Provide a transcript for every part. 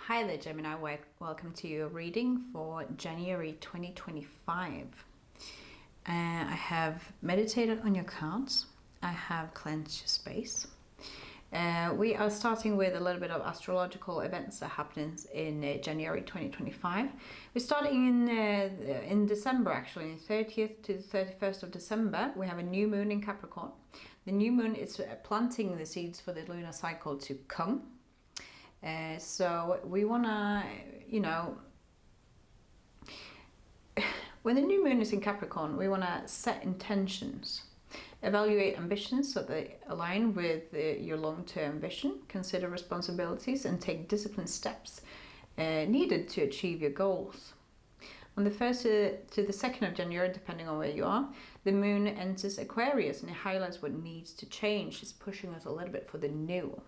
Hi there, Gemini. Welcome to your reading for January 2025. I have meditated on your cards. I have cleansed your space. We are starting with a little bit of astrological events that happen in January 2025. We're starting in December, actually, 30th to the 31st of December. We have a new moon in Capricorn. The new moon is planting the seeds for the lunar cycle to come. So we want to, when the new moon is in Capricorn, we want to set intentions, evaluate ambitions so they align with your long-term vision, consider responsibilities and take disciplined steps needed to achieve your goals. On the 1st to the 2nd of January, depending on where you are, the moon enters Aquarius and it highlights what needs to change. It's pushing us a little bit for the new.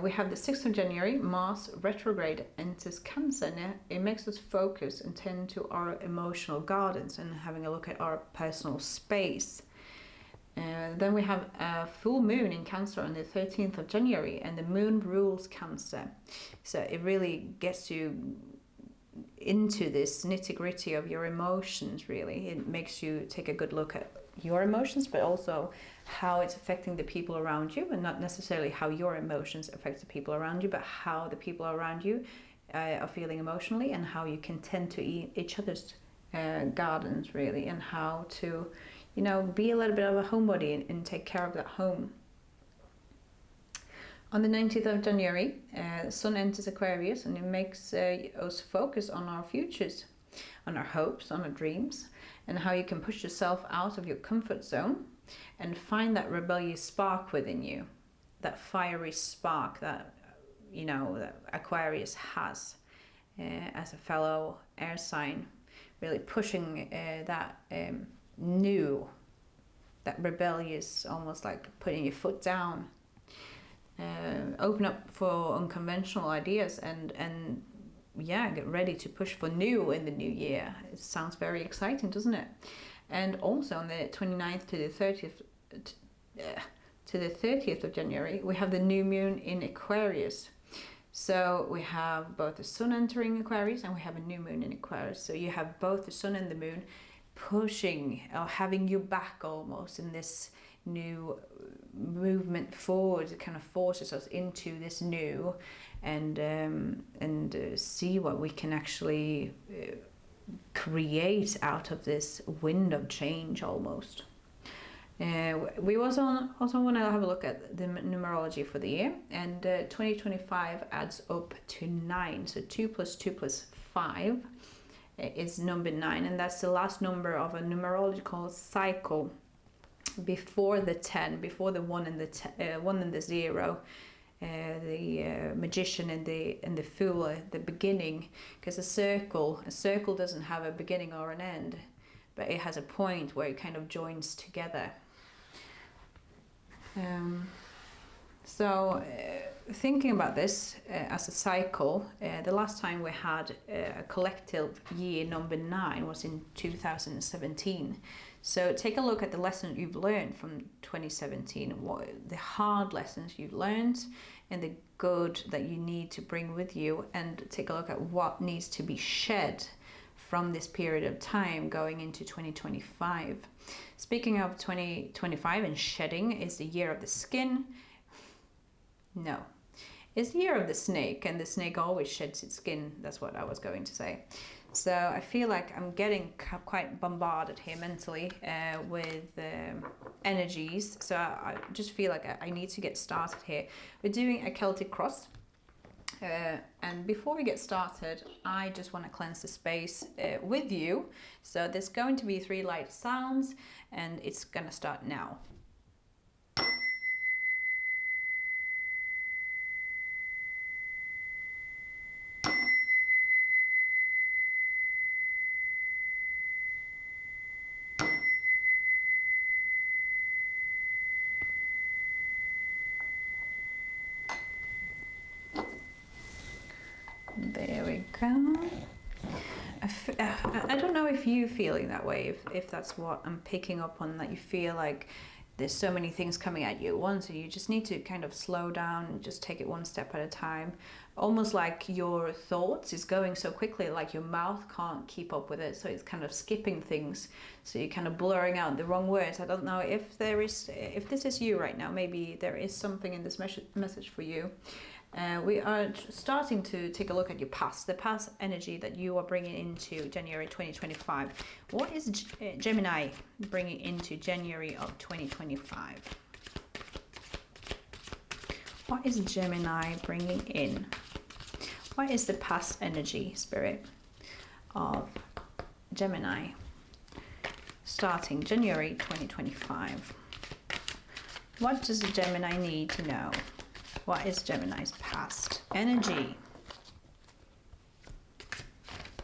We have the 6th of January, Mars retrograde enters Cancer, and it makes us focus and tend to our emotional gardens and having a look at our personal space. Then we have a full moon in Cancer on the 13th of January, and the moon rules Cancer. So it really gets you into this nitty-gritty of your emotions, really. It makes you take a good look at your emotions, but also how it's affecting the people around you, and not necessarily how your emotions affect the people around you, but how the people around you are feeling emotionally, and how you can tend to each other's gardens, really, and how to, be a little bit of a homebody and take care of that home. On the 19th of January, the Sun enters Aquarius, and it makes us focus on our futures, on our hopes, on our dreams, and how you can push yourself out of your comfort zone and find that rebellious spark within you, that fiery spark that, that Aquarius has as a fellow air sign, really pushing that new, that rebellious, almost like putting your foot down. Open up for unconventional ideas and get ready to push for new in the new year. It sounds very exciting, doesn't it? And also on the 29th to the 30th of January, we have the new moon in Aquarius. So we have both the Sun entering Aquarius and we have a new moon in Aquarius. So you have both the Sun and the moon pushing or having you back almost in this new movement forward. It kind of forces us into this new and see what we can actually create out of this wind of change almost. We also want to have a look at the numerology for the year, and 2025 adds up to 9, so 2 plus 2 plus 5 is number 9, and that's the last number of a numerological cycle before the 10, before the 1 and the 1 and the 0, the magician and the fool at the beginning, because a circle doesn't have a beginning or an end, but it has a point where it kind of joins together. Thinking about this as a cycle, the last time we had a collective year number 9 was in 2017. So take a look at the lesson you've learned from 2017, the hard lessons you've learned and the good that you need to bring with you, and take a look at what needs to be shed from this period of time going into 2025. Speaking of 2025 and shedding, is the year of the skin. No, it's the year of the snake, and the snake always sheds its skin. That's what I was going to say. So I feel like I'm getting quite bombarded here mentally with energies. So I just feel like I need to get started here. We're doing a Celtic cross. And before we get started, I just want to cleanse the space with you. So there's going to be 3 light sounds, and it's going to start now. There we go. I don't know if you're feeling that way, if that's what I'm picking up on, that you feel like there's so many things coming at you at once, and you just need to kind of slow down and just take it one step at a time. Almost like your thoughts is going so quickly, like your mouth can't keep up with it, so it's kind of skipping things, so you're kind of blurring out the wrong words. I don't know if this is you right now. Maybe there is something in this message for you. We are starting to take a look at your past, the past energy that you are bringing into January 2025. What is Gemini bringing into January of 2025? What is Gemini bringing in? What is the past energy, Spirit, of Gemini starting January 2025? What does Gemini need to know? What is Gemini's past energy?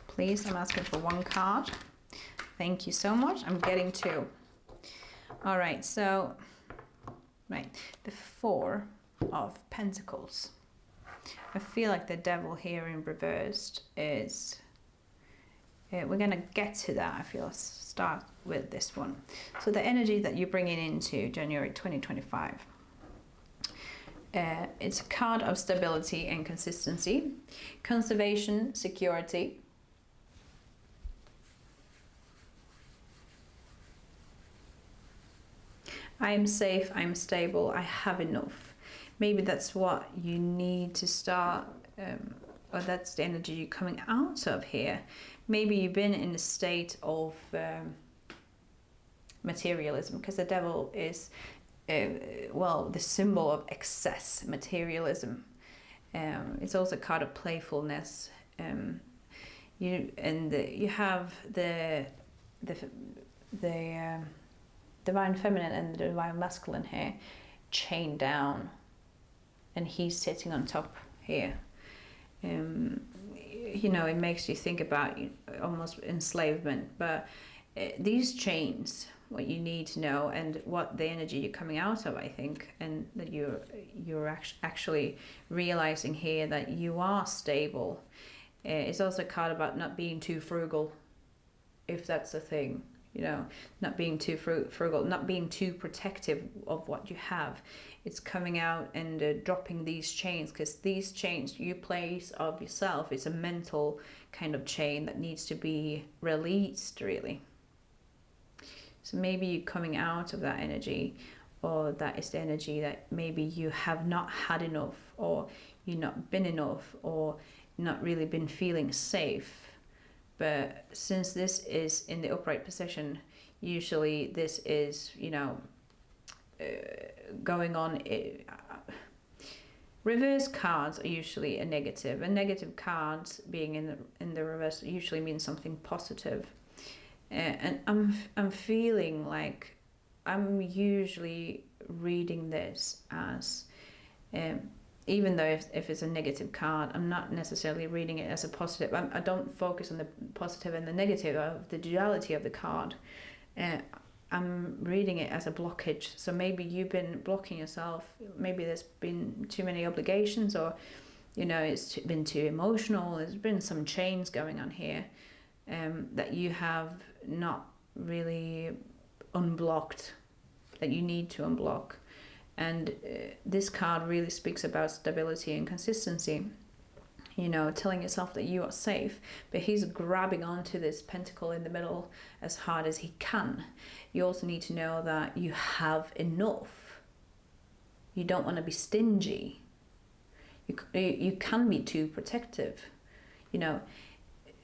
Please, I'm asking for one card. Thank you so much. I'm getting two. All right, so, the Four of Pentacles. I feel like the Devil here in reversed is... we're going to get to that. I feel start with this one. So the energy that you're bringing into January 2025. It's a card of stability and consistency, conservation, security. I am safe, I'm stable, I have enough. Maybe that's what you need to start, or that's the energy you're coming out of here. Maybe you've been in a state of materialism, because the Devil is well, the symbol of excess, materialism. It's also a card of playfulness. You have the divine feminine and the divine masculine here chained down, and he's sitting on top here. You know, it makes you think about almost enslavement, but these chains, what you need to know, and what the energy you're coming out of, I think, and that you're actually realizing here that you are stable. It's also a card about not being too frugal, if that's a thing, you know, not being too frugal, not being too protective of what you have. It's coming out and dropping these chains, because these chains you place of yourself, it's a mental kind of chain that needs to be released, really. So maybe you're coming out of that energy, or that is the energy that maybe you have not had enough, or you've not been enough, or not really been feeling safe. But since this is in the upright position, usually this is, you know, going on. Reverse cards are usually a negative, and negative cards being in the reverse usually means something positive. And I'm feeling like I'm usually reading this as, even though if it's a negative card, I'm not necessarily reading it as a positive. I don't focus on the positive and the negative of the duality of the card. I'm reading it as a blockage. So maybe you've been blocking yourself. Maybe there's been too many obligations, or, you know, it's been too emotional. There's been some chains going on here. That you have not really unblocked, that you need to unblock. And this card really speaks about stability and consistency, you know, telling yourself that you are safe. But he's grabbing onto this pentacle in the middle as hard as he can. You also need to know that you have enough. You don't want to be stingy. You can be too protective, you know.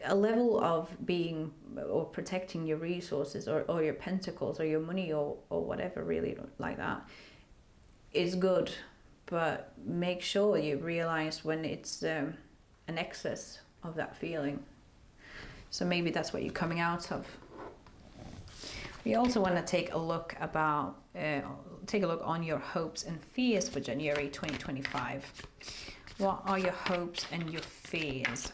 A level of being or protecting your resources, or your pentacles, or your money, or whatever, really, like that, is good. But make sure you realize when it's an excess of that feeling. So maybe that's what you're coming out of. We also want to take a look on your hopes and fears for January 2025. What are your hopes and your fears?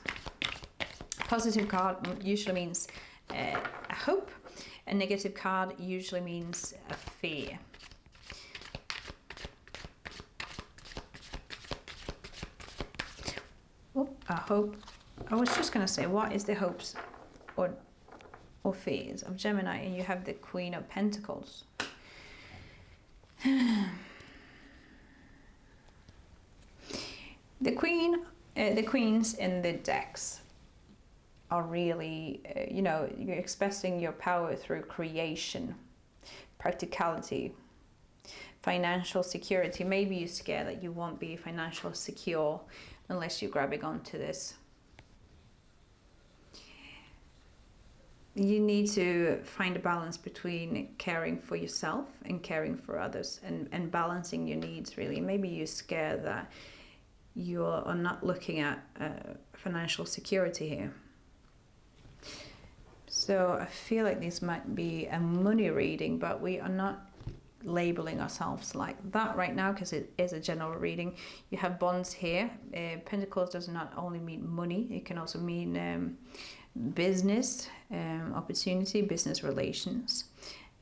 Positive card usually means a hope. A negative card usually means a fear. Oh, a hope. I was just going to say, what is the hopes or fears of Gemini? And you have the Queen of Pentacles. The queens in the decks are really, you're expressing your power through creation, practicality, financial security. Maybe you're scared that you won't be financially secure unless you're grabbing onto this. You need to find a balance between caring for yourself and caring for others, and balancing your needs, really. Maybe you're scared that you are not looking at financial security here. So I feel like this might be a money reading, but we are not labeling ourselves like that right now because it is a general reading. You have bonds here. Pentacles does not only mean money, it can also mean business opportunity, business relations.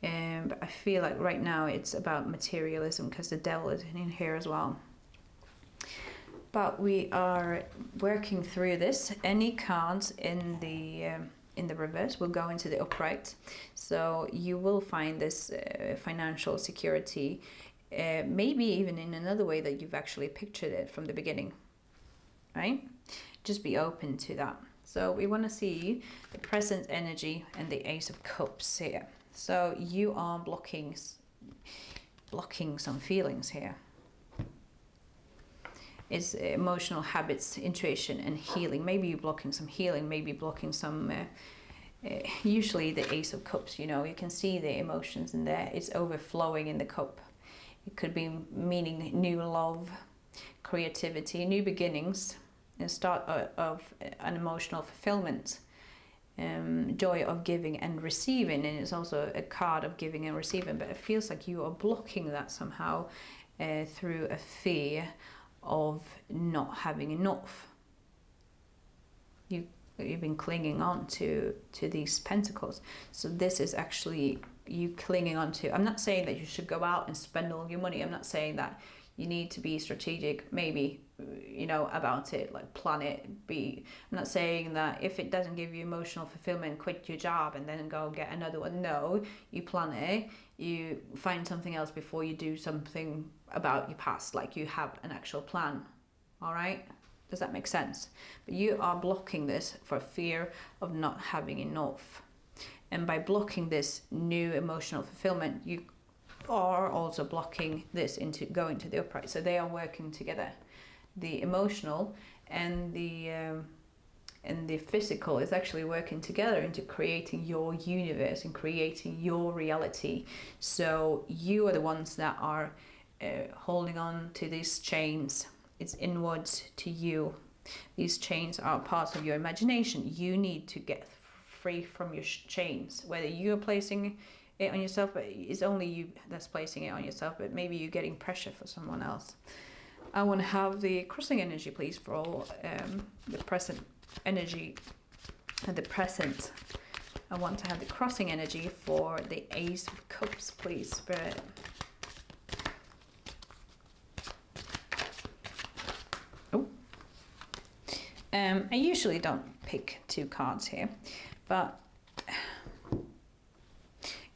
But I feel like right now it's about materialism because the devil is in here as well. But we are working through this. Any cards in the reverse will go into the upright. So you will find this financial security, maybe even in another way that you've actually pictured it from the beginning, right? Just be open to that. So we want to see the present energy and the Ace of Cups here. So you are blocking some feelings here. It's emotional habits, intuition, and healing. Maybe you're blocking some healing, maybe blocking some, usually the Ace of Cups, you can see the emotions in there. It's overflowing in the cup. It could be meaning new love, creativity, new beginnings, and start of an emotional fulfillment, joy of giving and receiving. And it's also a card of giving and receiving, but it feels like you are blocking that somehow through a fear of not having enough. You've been clinging on to these pentacles. So this is actually you clinging on to. I'm not saying that you should go out and spend all your money. I'm not saying that you need to be strategic, maybe, about it, like plan it. I'm not saying that if it doesn't give you emotional fulfillment, quit your job and then go get another one. No, you plan it. You find something else before you do something about your past, like you have an actual plan. All right? Does that make sense? But you are blocking this for fear of not having enough. And by blocking this new emotional fulfillment, you are also blocking this into going to the upright. So they are working together. The emotional and the physical is actually working together into creating your universe and creating your reality. So you are the ones that are holding on to these chains. It's inwards to you. These chains are part of your imagination. You need to get free from your chains, whether you're placing it on yourself, but it's only you that's placing it on yourself, but maybe you're getting pressure for someone else. I want to have the crossing energy, please, for all the present energy and the present. I want to have the crossing energy for the Ace of Cups, please, Spirit. Oh. I usually don't pick two cards here, but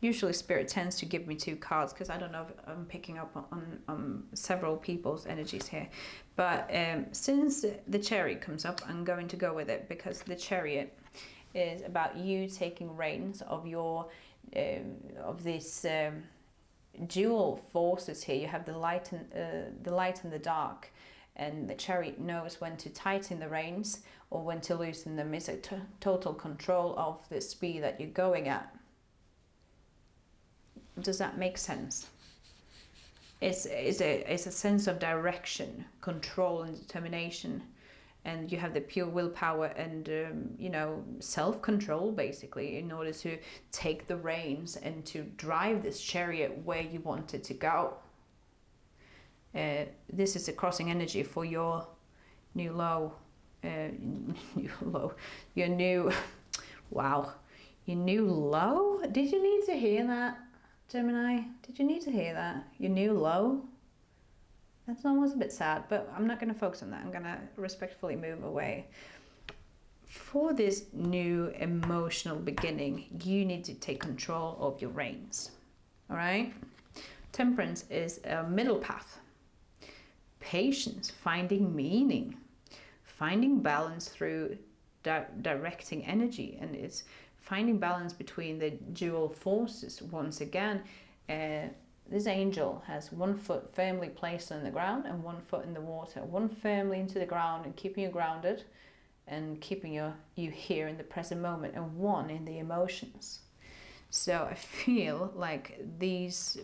usually Spirit tends to give me two cards because I don't know if I'm picking up on several people's energies here. But since the Chariot comes up, I'm going to go with it because the Chariot is about you taking reins of your of this dual forces here. You have the light and the dark, and the Chariot knows when to tighten the reins or when to loosen them. It's a total control of the speed that you're going at. Does that make sense? It's a sense of direction, control, and determination, and you have the pure willpower and self-control, basically, in order to take the reins and to drive this chariot where you want it to go. This is a crossing energy for your new low, your new low. Did you need to hear that, Gemini? Did you need to hear that? Your new low? That's almost a bit sad, but I'm not going to focus on that. I'm going to respectfully move away. For this new emotional beginning, you need to take control of your reins. All right? Temperance is a middle path. Patience, finding meaning, finding balance through directing energy, and it's finding balance between the dual forces. Once again, this angel has one foot firmly placed on the ground and one foot in the water. One firmly into the ground and keeping you grounded and keeping you here in the present moment, and one in the emotions. So I feel like these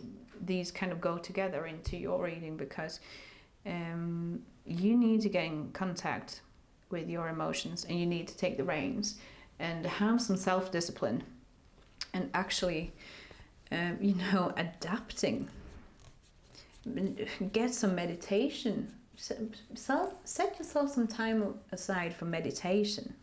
kind of go together into your reading, because you need to get in contact with your emotions, and you need to take the reins and have some self-discipline, and actually adapting. Get some meditation. Set yourself some time aside for meditation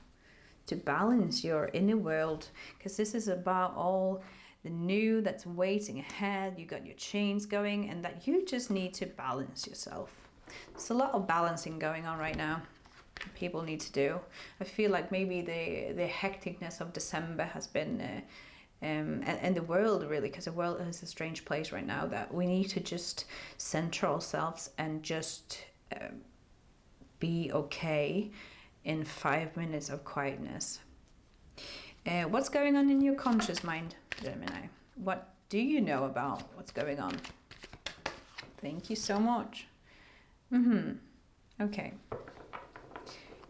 to balance your inner world, because this is about all the new that's waiting ahead. You got your chains going, and that you just need to balance yourself. There's a lot of balancing going on right now people need to do. I feel like maybe the hecticness of December has been and the world, really, because the world is a strange place right now, that we need to just center ourselves and just be okay in 5 minutes of quietness. What's going on in your conscious mind, Gemini? What do you know about what's going on? Thank you so much. Okay.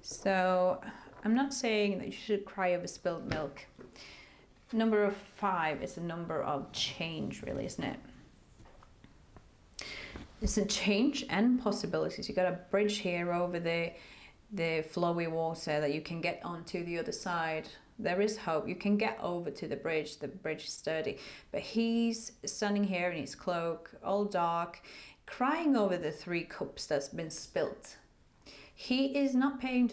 So I'm not saying that you should cry over spilled milk. Number of 5 is a number of change, really, isn't it? It's a change and possibilities. You got a bridge here over the flowy water that you can get onto the other side. There is hope. You can get over to the bridge. The bridge is sturdy. But he's standing here in his cloak, all dark, crying over the 3 cups that's been spilt. He is not paying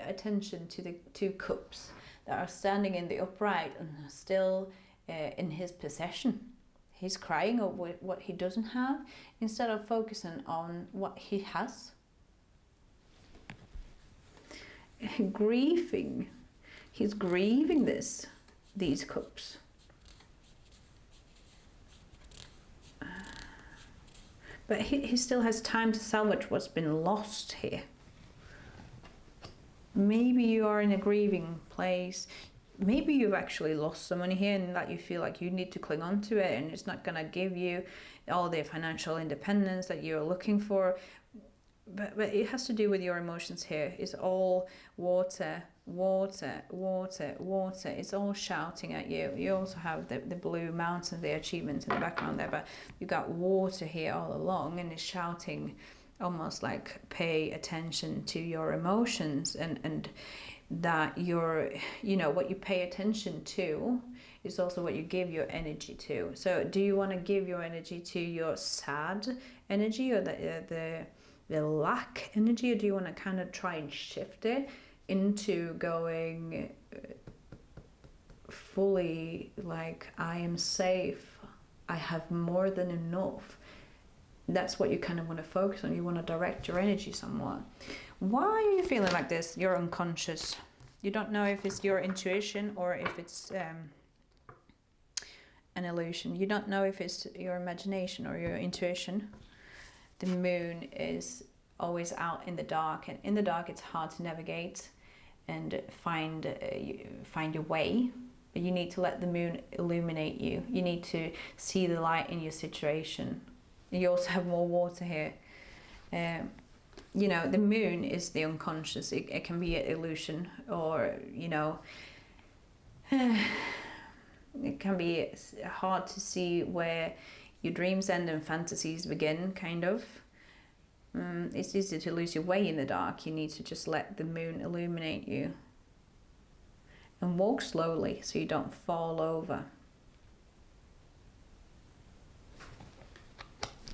attention to the 2 cups that are standing in the upright and still in his possession. He's crying over what he doesn't have instead of focusing on what he has. Grieving. He's grieving these cups. But he still has time to salvage what's been lost here. Maybe you are in a grieving place. Maybe you've actually lost someone here, and that you feel like you need to cling on to it, and it's not going to give you all the financial independence that you're looking for. But it has to do with your emotions here. It's all water, water, water, water. It's all shouting at you. You also have the blue mountain, the achievement in the background there, but you've got water here all along, and it's shouting almost like pay attention to your emotions, and that what you pay attention to is also what you give your energy to. So do you want to give your energy to your sad energy, or the lack energy, or do you want to kind of try and shift it into going fully like, I am safe, I have more than enough? That's what you kind of want to focus on. You want to direct your energy somewhat. Why are you feeling like this? You're unconscious. You don't know if it's your intuition or if it's an illusion. You don't know if it's your imagination or your intuition. The moon is always out in the dark, and in the dark it's hard to navigate and find your way. But you need to let the moon illuminate you. You need to see the light in your situation. You also have more water here. The moon is the unconscious. It can be an illusion, or it can be hard to see where your dreams end and fantasies begin, kind of. It's easy to lose your way in the dark. You need to just let the moon illuminate you. And walk slowly so you don't fall over.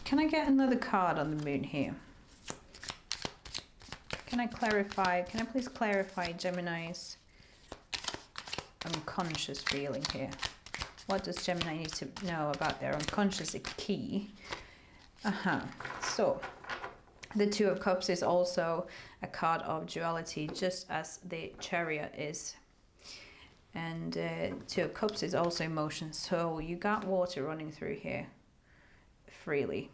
Can I get another card on the moon here? Can I please clarify Gemini's unconscious feeling here? What does Gemini need to know about their unconscious key? So, the 2 of Cups is also a card of duality, just as the Chariot is. And 2 of Cups is also emotion. So you got water running through here. freely.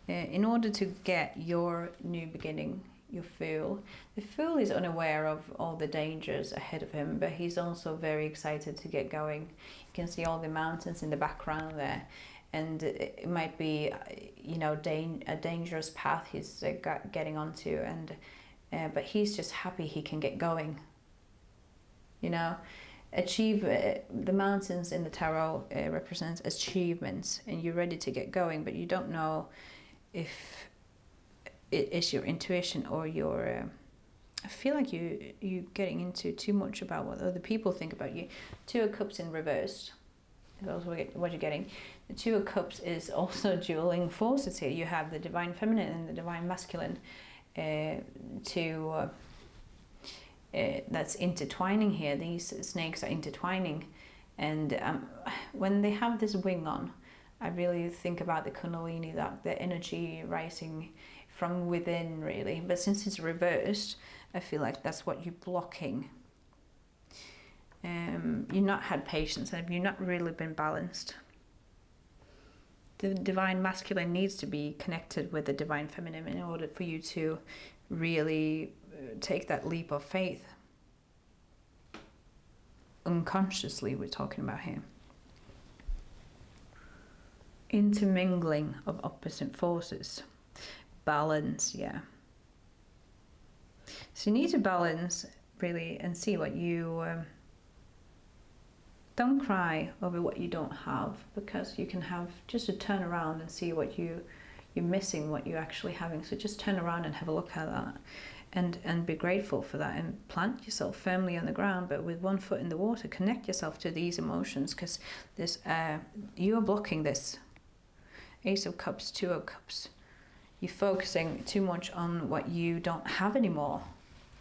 In order to get your new beginning, your fool, the fool is unaware of all the dangers ahead of him, but he's also very excited to get going. You can see all the mountains in the background there, and it might be, you know, a dangerous path he's getting onto, and but he's just happy he can get going. You know, the mountains in the tarot represents achievements, and you're ready to get going, but you don't know if it is your intuition or your I feel like you getting into too much about what other people think about you. Two of Cups in reverse is also what you're getting. The Two of Cups is also dueling forces here. You have the divine feminine and the divine masculine that's intertwining here. These snakes are intertwining, and when they have this wing on, I really think about the Kundalini, that the energy rising from within, really. But since it's reversed, I feel like that's what you're blocking. You've not had patience, and you've not really been balanced. The divine masculine needs to be connected with the divine feminine in order for you to really take that leap of faith. Unconsciously, we're talking about here. Intermingling of opposite forces. Balance, yeah. So you need to balance, really, and see what you... don't cry over what you don't have, because you can have just a turn around and see what you're missing, what you're actually having. So just turn around and have a look at that, and be grateful for that, and plant yourself firmly on the ground, but with one foot in the water. Connect yourself to these emotions, because you are blocking this. Ace of Cups, Two of Cups. You're focusing too much on what you don't have anymore.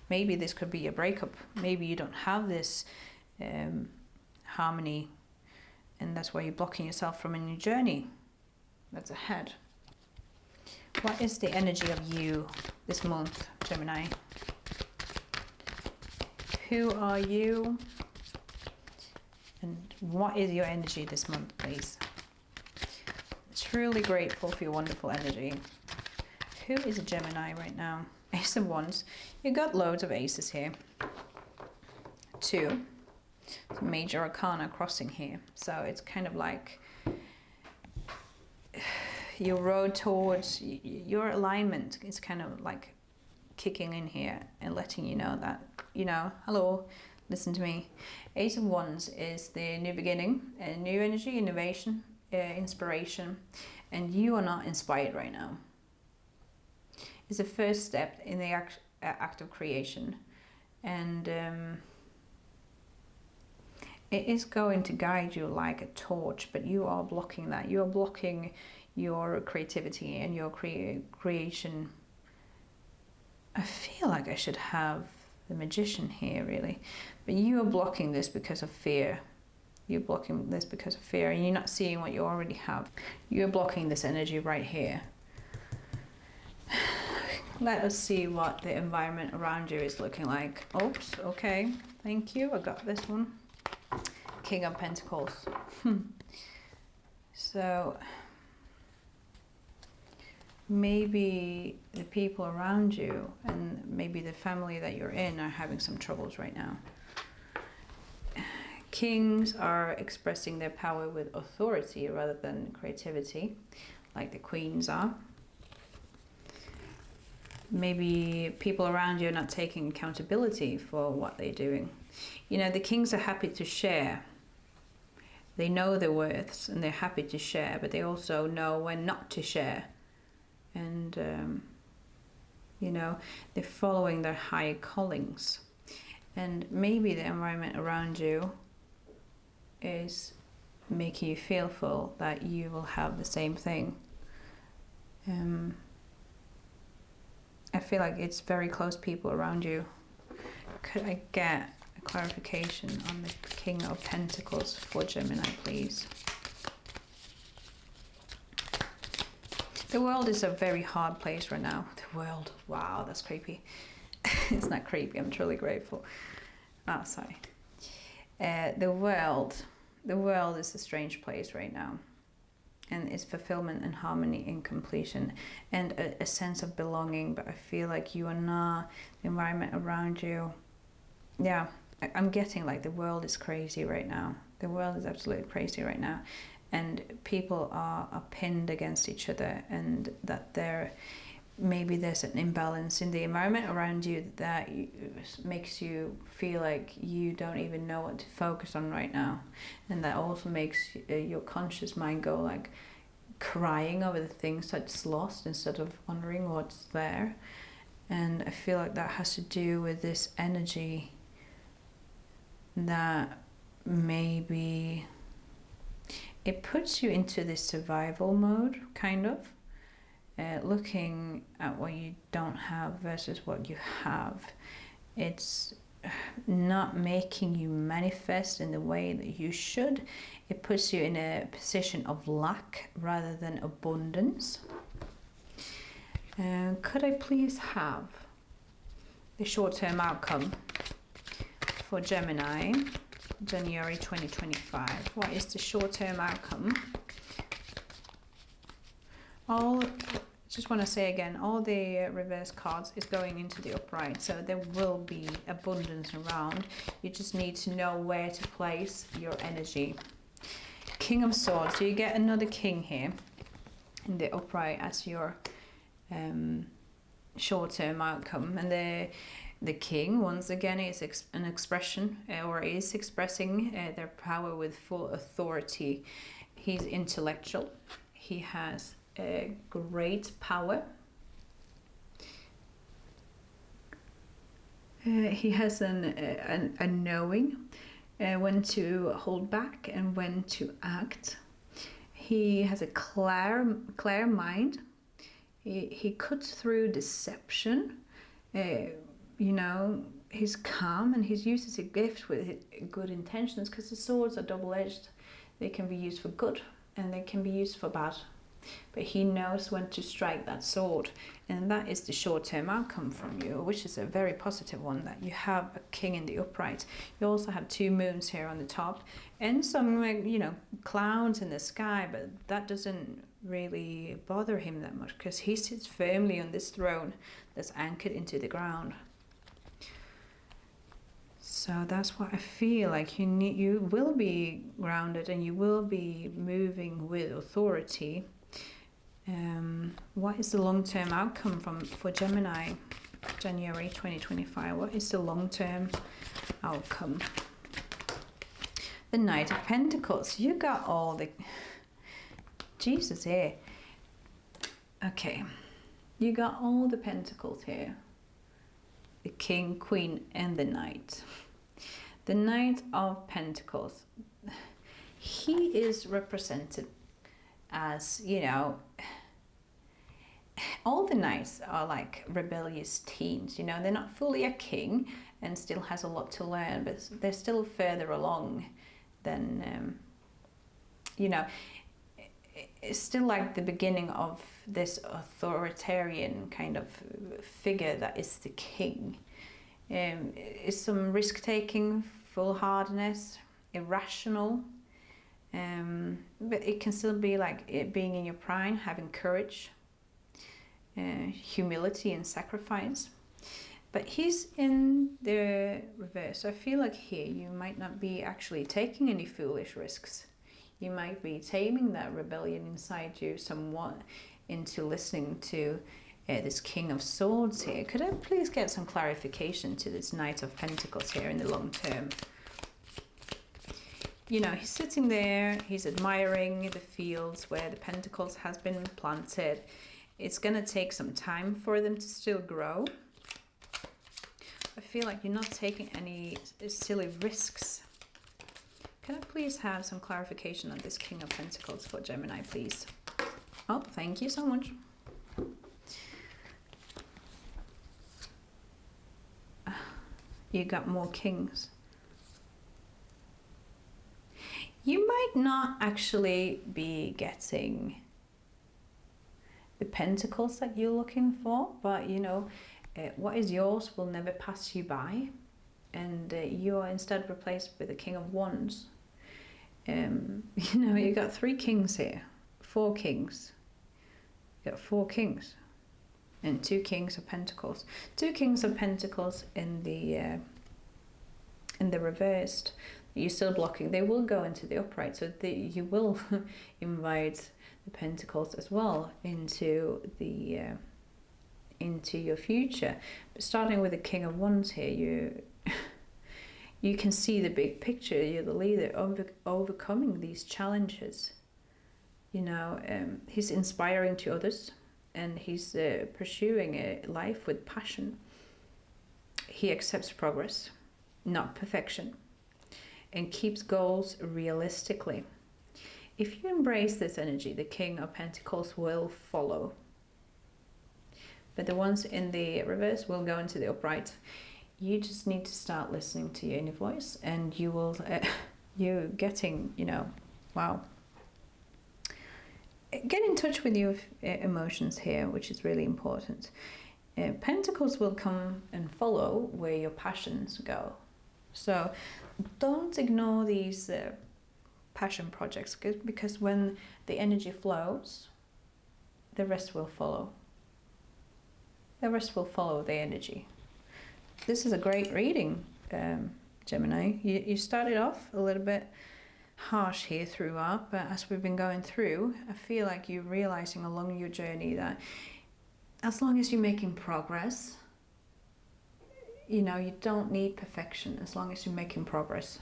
Maybe this could be a breakup. Maybe you don't have this harmony, and that's why you're blocking yourself from a new journey that's ahead. What is the energy of you this month, Gemini? Who are you? And what is your energy this month, please? Truly grateful for your wonderful energy. Who is a Gemini right now? Ace of Wands. You got loads of aces here. Two. It's a major arcana crossing here. So it's kind of like your road towards your alignment is kind of like kicking in here and letting you know that, you know, hello, listen to me. Ace of Wands is the new beginning, a new energy, innovation, inspiration, and you are not inspired right now. It's the first step in the act of creation, and it is going to guide you like a torch, but you are blocking that. You are blocking your creativity and your creation. I feel like I should have the Magician here, really, but you are blocking this because of fear. You're blocking this because of fear, and you're not seeing what you already have. You're blocking this energy right here. Let us see what the environment around you is looking like. Oops, okay, thank you, I got this one. King of Pentacles. So maybe the people around you and maybe the family that you're in are having some troubles right now. Kings are expressing their power with authority rather than creativity, like the queens are. Maybe people around you are not taking accountability for what they're doing. You know, the kings are happy to share. They know their worths and they're happy to share, but they also know when not to share. And, you know, they're following their higher callings. And maybe the environment around you is making you feel full that you will have the same thing. I feel like it's very close people around you. Could I get a clarification on the King of Pentacles for Gemini, please? The world is a very hard place right now. The world, wow, that's creepy. It's not creepy, I'm truly grateful. Oh, sorry. The world is a strange place right now. and it's fulfillment and harmony and completion and a sense of belonging. But I feel like you are not, the environment around you, yeah, I'm getting like the world is crazy right now. The world is absolutely crazy right now, and people are pinned against each other, and that maybe there's an imbalance in the environment around you that makes you feel like you don't even know what to focus on right now, and that also makes your conscious mind go like crying over the things that's lost instead of wondering what's there. And I feel like that has to do with this energy that maybe it puts you into this survival mode, kind of. Looking at what you don't have versus what you have. It's not making you manifest in the way that you should. It puts you in a position of lack rather than abundance. Could I please have the short-term outcome for Gemini, January 2025? What is the short-term outcome? Just want to say again, all the reverse cards is going into the upright, so there will be abundance around. You just need to know where to place your energy. King of Swords, so you get another king here in the upright as your short-term outcome, and the king once again is an expression, or is expressing their power with full authority. He's intellectual. He has great power. He has a knowing when to hold back and when to act. He has a clear mind. He cuts through deception. You know, he's calm, and he uses a gift with good intentions, because the swords are double-edged. They can be used for good and they can be used for bad. But he knows when to strike that sword, and that is the short-term outcome from you, which is a very positive one, that you have a king in the upright. You also have two moons here on the top and some, you know, clouds in the sky, but that doesn't really bother him that much, because he sits firmly on this throne that's anchored into the ground. So that's what I feel like you will be grounded, and you will be moving with authority. What is the long-term outcome for Gemini, January 2025? What is the long-term outcome? The Knight of Pentacles. You got all the... Jesus here. Okay. You got all the pentacles here. The King, Queen, and the Knight. The Knight of Pentacles. He is represented as, you know, all the knights are like rebellious teens, you know. They're not fully a king and still has a lot to learn, but they're still further along than, you know, it's still like the beginning of this authoritarian kind of figure that is the king. It's some risk-taking, foolhardiness, irrational, but it can still be like it being in your prime, having courage, humility and sacrifice. But he's in the reverse. I feel like here you might not be actually taking any foolish risks. You might be taming that rebellion inside you somewhat into listening to this King of Swords here. Could I please get some clarification to this Knight of Pentacles here in the long term? You know, he's sitting there, he's admiring the fields where the pentacles has been planted. It's going to take some time for them to still grow. I feel like you're not taking any silly risks. Can I please have some clarification on this King of Pentacles for Gemini, please? Oh, thank you so much. You got more kings. You might not actually be getting the pentacles that you're looking for, but you know, what is yours will never pass you by, and you are instead replaced with the King of Wands. You know, you got three kings here 4 kings. You got 4 kings. And 2 kings of pentacles. 2 kings of pentacles in the reversed. You're still blocking. They will go into the upright. So you will invite the pentacles as well into your future. But starting with the King of Wands here, you can see the big picture. You're the leader, overcoming these challenges. You know, he's inspiring to others, and he's pursuing a life with passion. He accepts progress, not perfection, and keeps goals realistically. If you embrace this energy, the King of Pentacles will follow. But the ones in the reverse will go into the upright. You just need to start listening to your inner voice, and you will, you're getting, you know, wow. Get in touch with your emotions here, which is really important. Pentacles will come and follow where your passions go. So don't ignore these passion projects, because when the energy flows, the rest will follow. The rest will follow the energy. This is a great reading, Gemini. You started off a little bit harsh here throughout, but as we've been going through, I feel like you're realizing along your journey that as long as you're making progress, you know, you don't need perfection as long as you're making progress.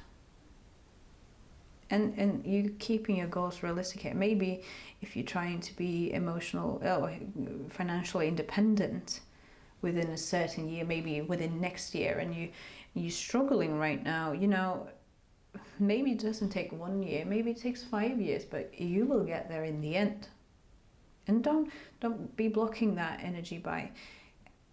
And you keeping your goals realistic here. Maybe if you're trying to be financially independent within a certain year, maybe within next year, and you're struggling right now, you know, maybe it doesn't take 1 year, maybe it takes 5 years, but you will get there in the end. And don't be blocking that energy by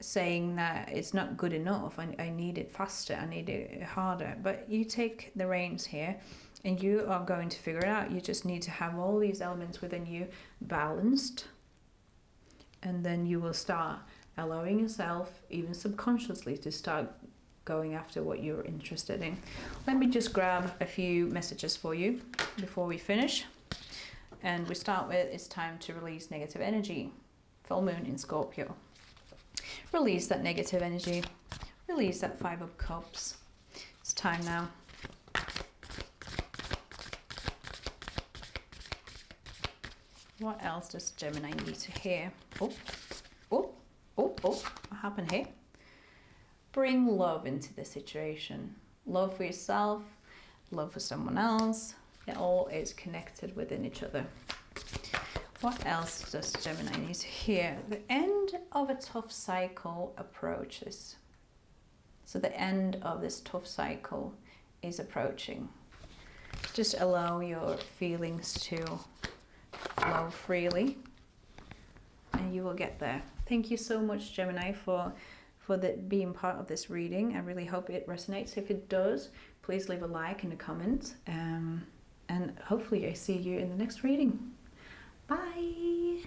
saying that it's not good enough. I need it faster, I need it harder. But you take the reins here, and you are going to figure it out. You just need to have all these elements within you balanced, and then you will start allowing yourself, even subconsciously, to start going after what you're interested in. Let me just grab a few messages for you before we finish. And we start with, it's time to release negative energy. Full moon in Scorpio. Release that negative energy. Release that 5 of Cups. It's time now. What else does Gemini need to hear? What happened here? Bring love into the situation. Love for yourself, love for someone else. It all is connected within each other. What else does Gemini need to hear? The end of a tough cycle approaches. So the end of this tough cycle is approaching. Just allow your feelings to flow freely, and you will get there. Thank you so much, Gemini, for being part of this reading. I really hope it resonates. If it does, please leave a like and a comment, and hopefully I see you in the next reading. Bye.